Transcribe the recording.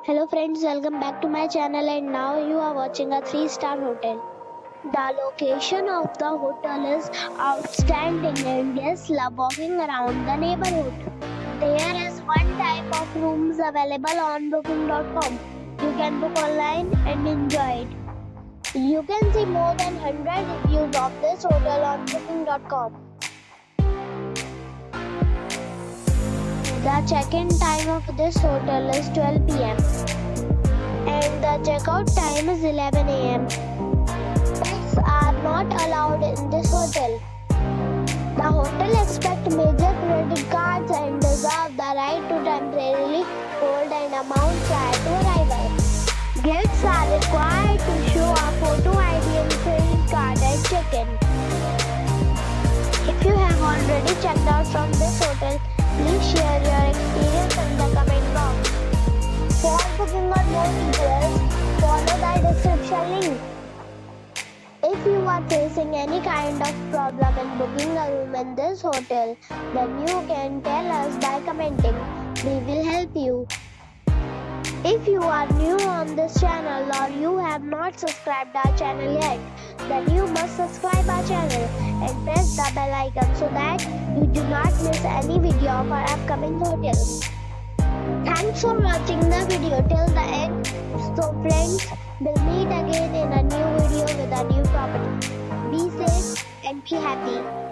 Hello friends, welcome back to my channel and now you are watching a 3-star hotel. The location of the hotel is outstanding and guests love walking around the neighborhood. There is one type of rooms available on booking.com. You can book online and enjoy it. You can see more than 100 reviews of this hotel on booking.com. The check-in time of this hotel is 12 p.m. and the checkout time is 11 a.m. Pets are not allowed in this hotel. The hotel accepts major credit cards and reserves the right to temporarily hold an amount prior to arrival. Guests are required to show a photo ID and credit card at check-in. If you have already checked out from this hotel, please share your experience in the comment box. For booking or more details, follow the description link. If you are facing any kind of problem in booking a room in this hotel, then you can tell us by commenting. We will help you. If you are new on this channel or you have not subscribed our channel yet, then you must subscribe our channel and press the bell icon so that you do not miss any video of our upcoming hotels. Thanks for watching the video till the end. So friends, we'll meet again in a new video with a new property. Be safe and be happy.